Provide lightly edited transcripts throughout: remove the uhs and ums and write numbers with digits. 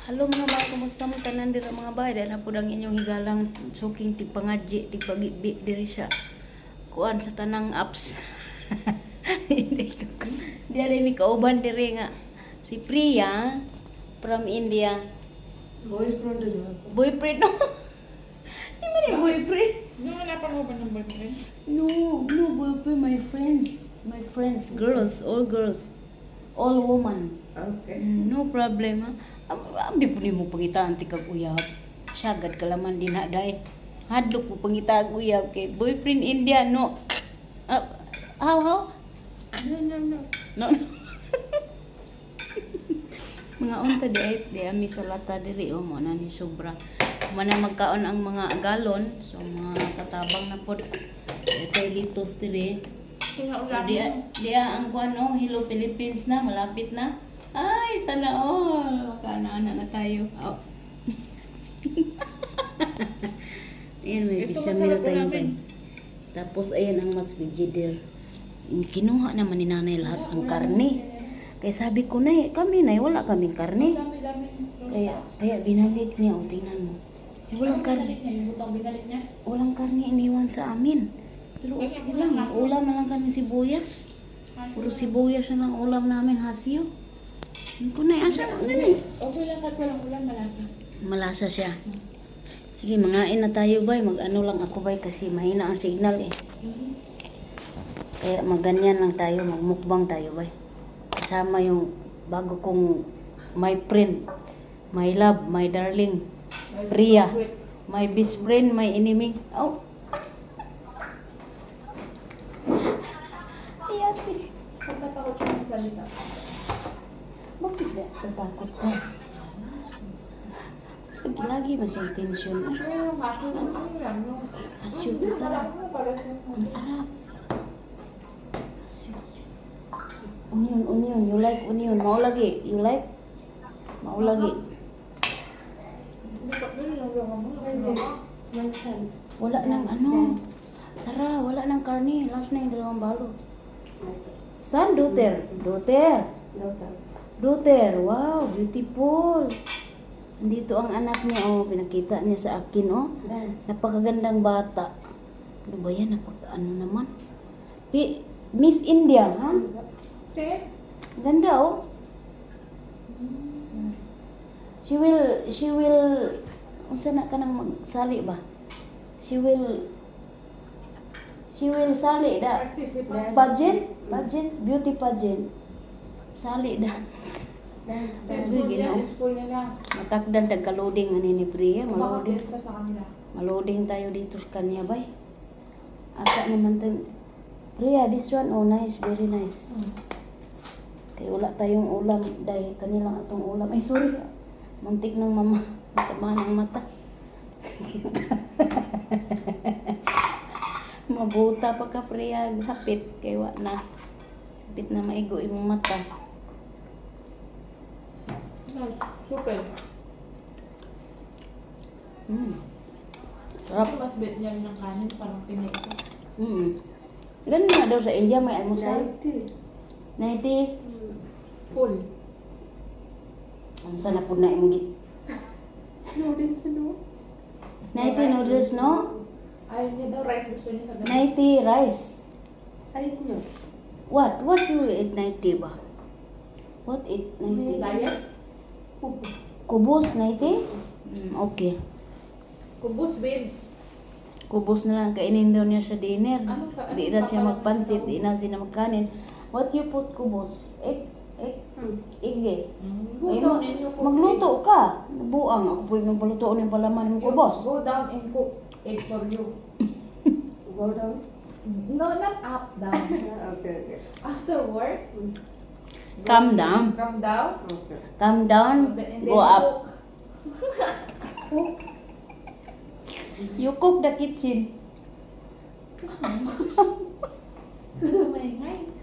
Halo mga bay, kumusta mo tanan dira mga bay? Dahil na po ang inyong higalang suking tipangadji, tipagibbi diri sa kuan sa tanang apps. Hindi ko. Diri mi kauban diri nga si Priya from India. Boyfriend na. Boyfriend no. Di man yung boyfriend. Yung hanapan mo ba ng boyfriend? No, no boyfriend, my friends. My friends, girls, all woman. Okay. No problem ha. Ambi po ni mo pangitaan ti kag uyab. Sagad ka laman din na day. Hadlok po pangita kag uyab kay boyfriend India no. How? No. No. Mga unta di ami sa lata diri o mo na ni sobra. Mana magkaon ang mga galon so mga katabang na pod. Ito litos diri. Dia ang kuan no, Hello Philippines na malapit na. Ay, sana all. Makaana na tayo. Oh. Ayan, may bechamel tayo ba? Tapos, ayan ang mas vegedir. Kinuha naman ni nanay lahat ang karne. Kaya sabi ko na kami na wala kaming karne. Kaya binalik niya, o tingnan mo. Walang karne. Walang karne iniwan sa amin. Pero okay lang, ulam na lang kami sibuyas. Puro sibuyas na lang ulam namin, hasyo. Kung na asa ko gani. Okay lang kahit walang ulam, malasa. Malasa siya. Sige, mangain na tayo bay. Mag-ano lang ako bay kasi mahina ang signal eh. Kaya magganyan lang tayo, magmukbang tayo bay. Kasama yung bago kong my friend, my love, my darling, Priya. My best friend, my enemy. Oh. Iyatis. Pagkatakot siya ng salita. Bakit na natakot ka? Lagi masing tension. Kaya yung happy, ano yan, no? Asyo, masarap. Ang sarap. Asyo. Onion. You like onion? Mau lagi? You like? Mau lagi? Wala nang ano. Sara, wala nang karne. Last na yung dalawang balot. San, Daughter, wow, beautiful. Andito ang anak niya, oh, pinakita niya sa akin, oh. Napakagandang bata. Ano ba yan? Ano naman? Miss India, ha? Ganda, oh. She will, unsa na ka nang magsali ba? She will sali da. Pageant, beauty pageant. Sali dance. School niya lang. Matakdan tagka-loading ani ni Priya, maloding. Makapit ka sa kanila. Maloding tayo dito sa kanya bay. Asa naman tayo. Priya, this one, oh nice, very nice. Kaya wala tayong ulam, dahil kanilang atong ulam. Ay, sorry. Muntik ng mama. Matama ng mata. Mabuta pa ka, Priya. Hapit. Kaya wala na. Hapit na maigo yung mata. Super. Sarap. Mas bet niya ng kanin, parang pinay ito. Ganun nga daw sa India, may almusal. 90. Full. Ang sana po na imong Noodles, no? 90 noodles, no? Ayaw niya daw, rice gusto niya sa gabi. 90 rice. Rice niyo? What you eat 90 ba? What eat 90? Diet? Kubos 90? Okay. Kubos, babe. Kubos na lang kainin daw niya sa dinner. Ano ka- Di na siya magpansit, di na siya magkanin. What you put kubos? Egg. Egg. Go down and you cook Magluto ka. Buang ako po yung palutoon yung palaman ng kubos. Go down and cook egg for you. Go down? No, not up, down. Okay. After work, Calm down. come down. Okay. Calm down. And then Go up. cook. You cook the kitchen. Maingay.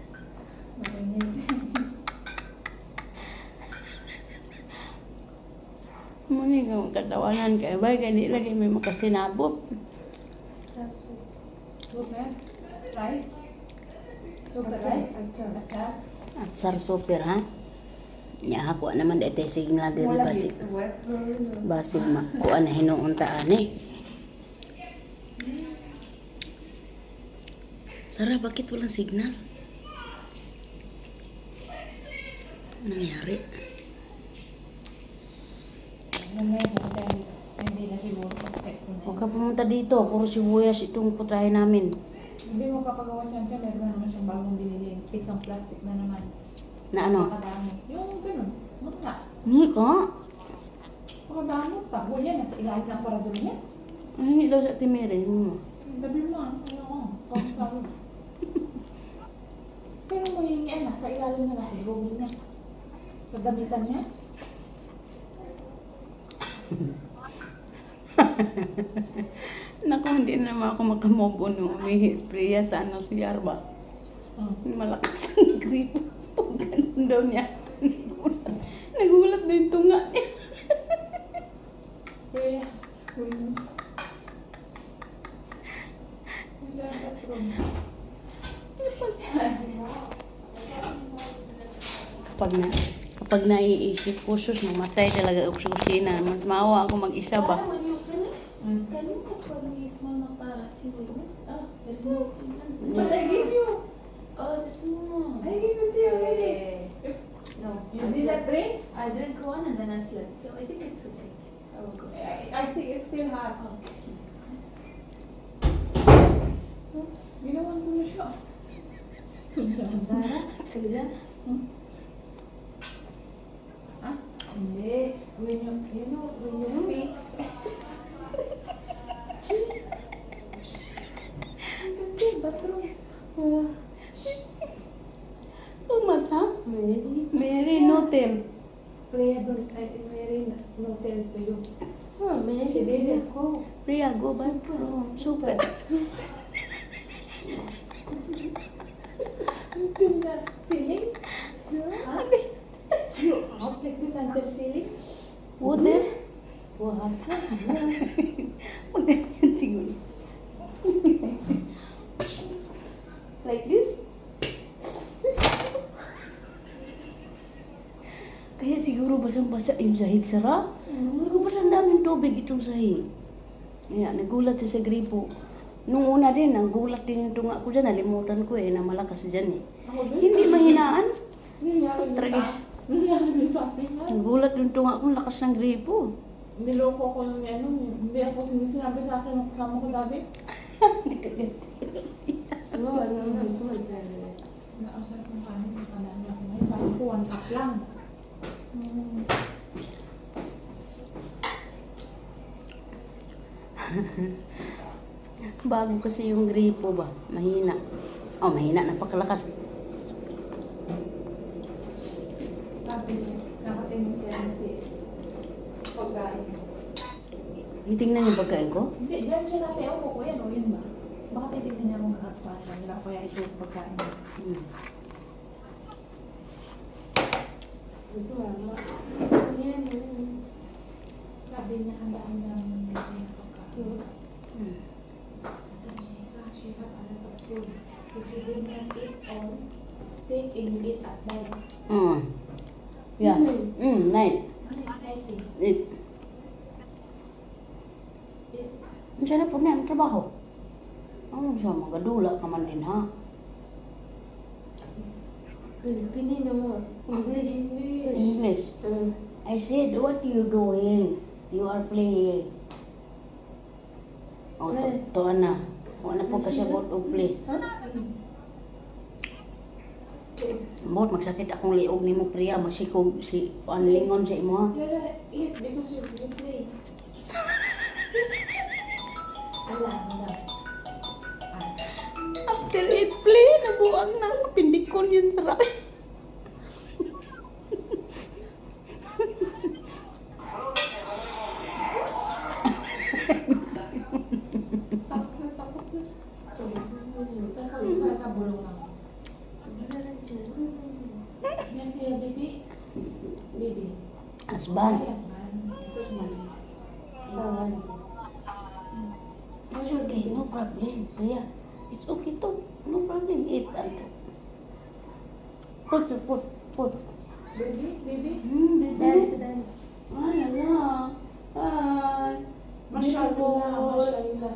Muni ka magkatawanan kaya ba? Gani lagi may makasinabot. Soup, rice. Soup, rice. Achar. Achar. Atsar super ha. Nya ako naman dito signal diri Wala basig. dito. What? Basig kuan na hinuon ta ani. Sara, bakit walang signal? Ano nangyari? Hindi na siguro. Check ko na. Huwag ka pumunta dito. Puro sibuyas itong putahe namin. Hindi mo kapagawa siya, meron naman siyang bagong binili. Isang plastic na naman. Na ano? Makadami. Yung ganun. Muna. Hindi ka. Makadami. Tabo yan. Nasa ilalim ng paradol niya. Hindi daw sa timere. Dabi mo. Ano ko. Kami. Pero mo yung yan. Nasa ilalim na nasa ilubin niya. Sa damitan niya. Naku, hindi naman ako makamobo nung may spraya sa ano si Yarba. Malakas ang grip. Pag ganun daw niya. Nagulat daw yung tunga niya. Kaya, uy. Hindi ang patron. Kapag naiisip ko, sus, mamatay talaga ako sa kusina. Mas maawa ako mag-isa ba? When you finish, can you cook for me small paparazzi with it? Ah, there's no chicken. But I give you. Oh, the small. I give it to you already. If No, you did not drink, I drank one and then I slept, so I think it's okay. I will go. I think it's still hot. Ginawan ko na siya. Sarah, sila. Ha? Hindi. When you pick. Bathroom. Too much, ha? Mary, no tell. Priya, don't, I think Mary, no tell to you. Oh, man, She did it. Go. Priya, go back from super. Ceiling? Huh? You out like this until ceiling? Water? What? Magganyan siguro. Like this? Kaya siguro basang-basa yung sahig, Sara. Hindi ko ba't ang daming tubig itong sahig? Kaya nagulat siya sa gripo. Nung una din, nagulat din yung tunga ko dyan. Nalimutan ko na malakas dyan eh. Ako din. Hindi mahinaan. Nangyari mo Tragis. Nangyari mo sa akin nga. Nagulat yung tunga ko, lakas ng gripo. Niloko ko ng ano, hindi ako sinabi sa akin ng kasama ko dati. No, no. Naasar kong kanin, nakadami ako ngayon. Sabi ko, 1 cup lang. Bago kasi yung gripo ba? Mahina. Oh, mahina. Napakalakas. Sabi niya, nakatingin siya si pagkain. Titingnan yung pagkain ko? Hindi, dyan siya natin. Ako ko yan, o yun ba? Baka titignan niya kung nakakapaan kanila. Kaya ito yung pagkain. Hmm. Gusto mo? Yan. Sabi niya, ang dami-dami yung pagkain. Hmm. She have a lot of food. If you did not eat all, take and you eat at night. Yeah. Night. Eat. Ang sarap po na ang trabaho. Ano siya, magadula ka man din ha? Pilipino mo. English. English. I said, what you doing? You are playing. Oh, to na. Wala po kasi bot og play. Bot, magsakit akong liog ni mo, Priya. Magsikog si panlingon sa imo ha? You gotta eat because you play. Ala. After it play, nabuang na. Pindikon yun sa rai. Bulong lang. Yan si your baby. Baby. Husband. It's okay, no problem. Priya, it's okay too. No problem. Eat and put. Baby. Dance, dance. Ay, ala. Ay. Mashallah.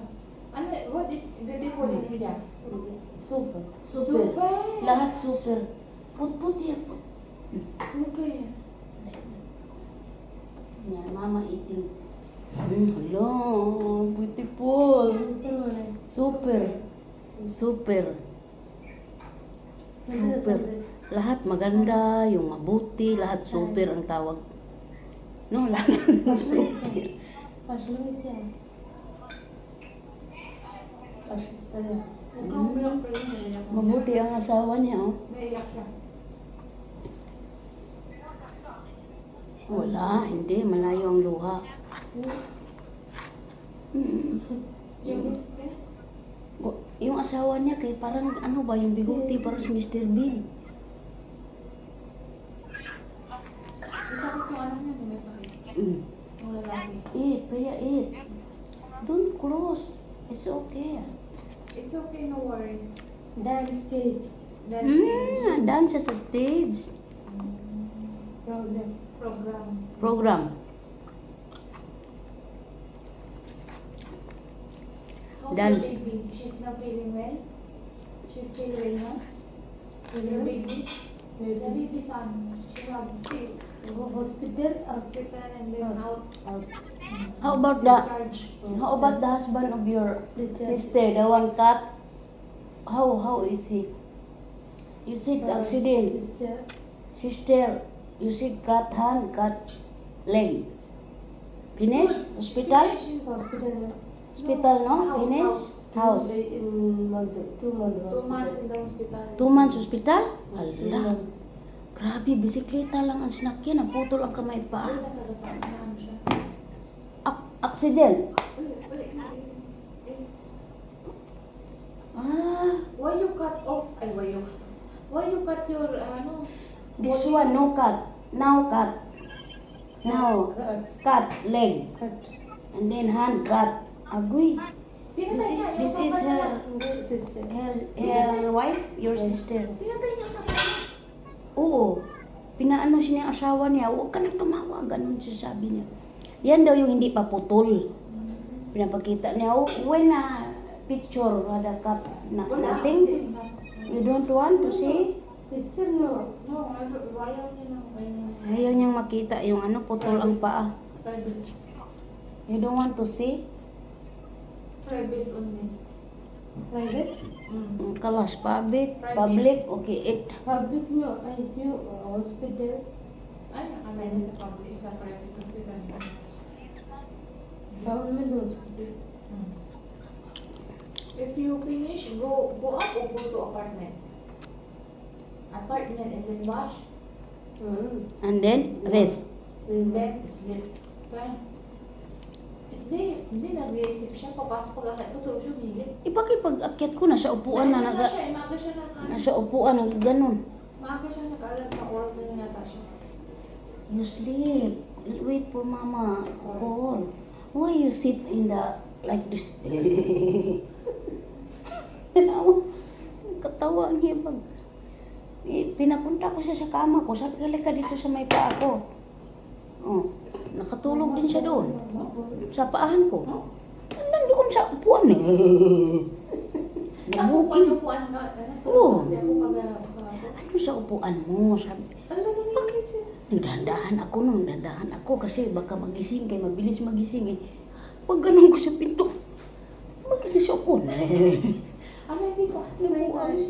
Ano, what is beautiful in India? Super. Super. Lahat super. Put yan. Super. Yan, mama eating. Hello, beautiful. Super. Super. Super. Lahat maganda, yung mabuti, lahat super ang tawag. No, lahat super. Passionate siya. Mabuti ang asawa niya, oh. Naiyak siya. Wala, hindi. Malayo ang luha. Yung mister? Yung asawa niya, kay parang ano ba, yung bigote, parang si Mr. Bean. Isakit kung ano niya, may sakit. Yung lalaki. Eat, Priya, eat. Don't close. It's okay. It's okay, no worries. Dance stage. That's it. Dance as a stage. Program. Program. How's Dance. your baby? She's not feeling well? She's feeling well now? Your baby? The baby son. She was sick. Go hospital. Hospital and then out. How about the Discharge. husband of your Discharge. sister, the one cut? How is he? You said accident. Sister, you said cut hand, cut leg. Finish? Hospital? Hospital. Hospital, no? Finish? House. 2 months. 2 months in the hospital. 2 months hospital? Ala. Grabe, bisikleta lang ang sinakyan. Naputol ang kamay at paa. Ay, nakagasaan na ano siya. Accident. Uy. Ah, Why you cut off? Why you cut your, this one no cut. Now cut. Now cut leg. Cut. And then hand cut. Agoy. Pinatay niya yung This is papa niya. Sister. her wife, your sister. Pinatay niya sa kanya. Oo. Pinaano siya ng asawa niya. Huwag ka nang tumawa. Ganun siya sabi niya. Yan daw yung hindi pa putol. Pinapakita niya. Oh, when a picture ada cut na nothing. You don't want to see? Picture no. No, ayaw niya na. Ayaw niyang makita yung ano, putol ang paa. Private. You don't want to see? Private only. Private. Kalas public, okay, it. Public no. ICU. Hospital. Ay, nakalay na sa public, sa private hospital. Government hospital. If you finish, go up or go to apartment. Apartment and then wash. And then, rest. Then sleep. Okay? Hindi nag-reisip siya. Papasok pag-akit, tutulog siya, humilip. Ipag-akyat ko, nasa upuan na, Maaga siya na. nasa upuan, nagaganon. Maaga siya, nag-alam na oras na yun yata siya. You sleep. Wait for mama. Call. Why you sit in the, like this? Katawa niya pag pinapunta ko siya sa kama ko. Sabi ka dito sa may paa ko. Oh, nakatulog din siya doon. Sa paahan ko. Nandoon sa upuan eh. Nabukin yung puan ka. Oo. Kasi ako Ano sa upuan mo? Sabi, ano ba nangyari siya? nagdahan ako nung nagdahan ako kasi baka magising kay mabilis magising eh. Pag ganun ko sa pinto, magilis ako na eh. Ano hindi ko? May mash.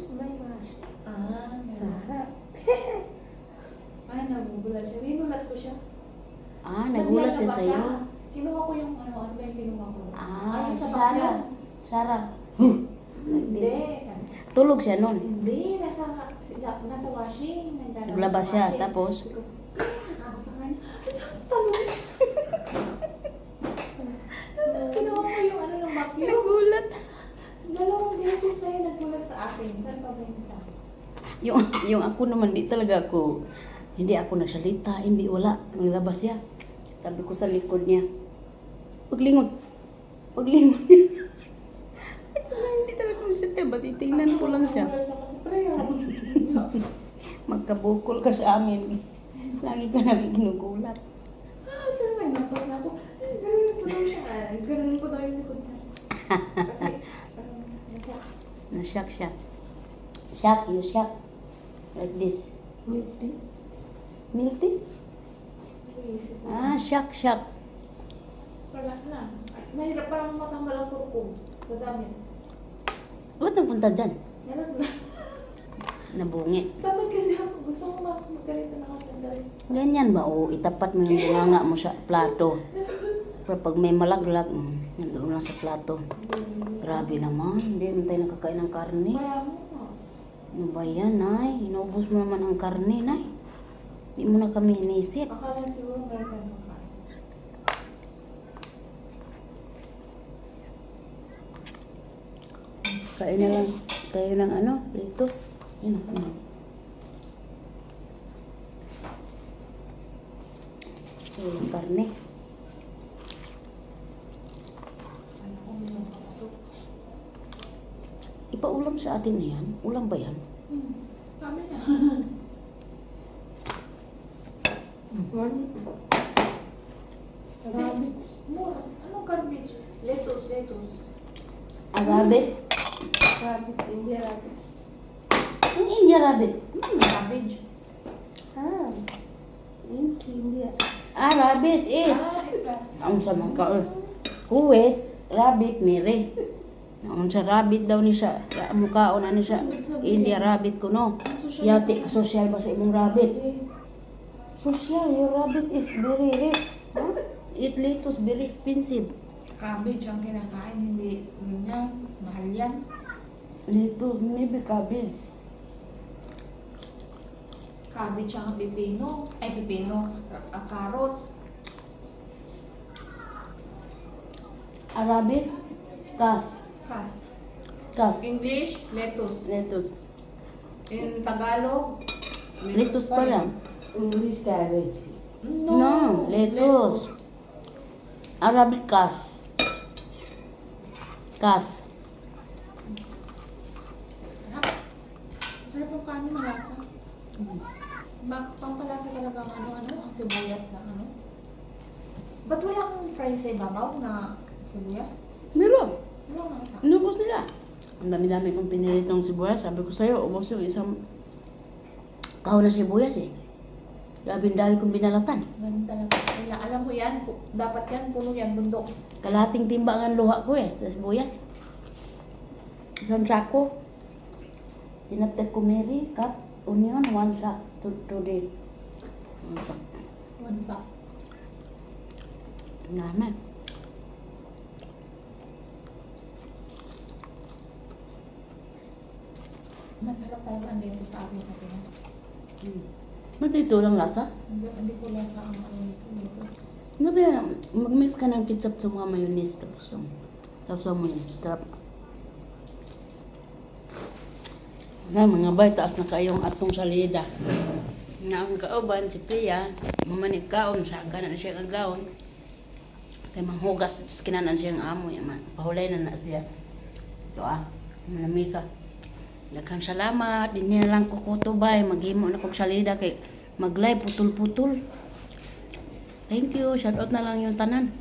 Sarap. Ay, nagugulat siya. Binulat ko siya. Nagulat siya Naglalaba sa'yo. Kinuha ko yung ano ba yung kinuha ko? Yung sa Sarah. bakyan. Sarah. Hindi. Tulog siya nun. Hindi, nasa washing. Naglaba siya, tapos? Ako sa kanya. Talong siya. Kinuha ko yung ano ng bakyo. Nagulat. Dalawang beses na yun nagulat sa akin. Saan pa ba yung isa? Yung ako naman, hindi ako nagsalita, hindi wala. Naglabas siya. Sabi ko sa likod niya, paglingon niya. Hindi talaga nagsalita, titingnan ko lang siya. Nagulat ako sa prayer. Magkabukol ka sa amin. Lagi ka namin ginugulat. Ah, saan lang nampas na ako? Ganun po daw siya. Ganun po daw yung likod niya. Kasi, nasa. Na-shock siya. Shock, you shock. Like this. Milk tea. Milk tea? Iisip ko. Ah, shock. Wala na. Mahirap parang matanggal ang kurkong. Gagamit. Ba't napunta dyan? Meron na. Nabungi. Dapat kasi ako gusto ko magkalito na kasandali. Ganyan ba? O, itapat mo yung bunganga mo sa plato. Pero pag may malaglag, nandoon lang sa plato. Grabe naman. Hindi naman tayo nakakain ng karne. Kaya mo na. Ano ba yan, Nay? Inaubos mo naman ang karne, Nay. Hindi mo na kami inisip. Akala siguro meron tayong makain. Kain na lang tayo ng ano, litos. Yun, ano. So, yung karne. Ano ko mo nakapasok? Ipaulam sa atin na yan. Ulam ba yan? Kami na. One. Rabbit. Mura. Anong garbage? Lettuce. Arabic? Rabbit. India rabbit. Ang India rabbit. Cabbage. Ah. India. Ah, rabbit, eh. Iba. Ang samang ka, Kuwait, rabbit, mere. Ang sa rabbit daw ni siya, mukhaon na ni siya, India rabbit ko, no? Yati, social ba sa imong rabbit? Social, your rabbit is very rich. Huh? Eat lettuce, very expensive. Cabbage ang kinakain, hindi ganyan. Mahal yan. Lettuce, maybe cabbage. Cabbage ang pipino. Ay, pipino. Carrots. Arabic, kas. Kas. Kas. English, lettuce. Lettuce. In Tagalog, Lettuce pa lang. English cabbage. No, lettuce. Arabic, kas. Kas. Sarap ang kanin, malasa. Bakit pampalasa talaga ang ang sibuyas na ano? Ba't wala akong fry sa ibabaw na sibuyas? Meron. Wala akong nakita. Inubos nila. Ang dami-dami kong piniritong sibuyas. Sabi ko sa'yo, ubos yung isang kahon na sibuyas eh. Dami kong binalatan. Ganun talaga. Kaya, alam mo yan, dapat yan, puno yan, bundok. Kalahating timbangan luha ko eh, sa sibuyas. Isang sako. Tinapit ko Mary, cut, onion, 1 sack today. 1 sack. Wansa. Ang dami. Masarap talaga ang lettuce sa akin sa Pinas. Matito lang lasa. Hindi ko lasa ang ano nito. Ano ba yan? Mag-mix ka ng ketchup sa mga mayonnaise. Tapos mo yun. Sarap. Na mga bay, taas na kayong atong salida. Nga ang kauban, si Pia, mamanik kaon, saka na siya kagaon. Kaya manghugas, tapos kinanan siyang amo. Pahulay na siya. Ito lamisa. Daghang salamat. Hindi na lang ko kutubay. Maghimo na kong salida kay mag-live putol-putol. Thank you. Shout out na lang yung tanan.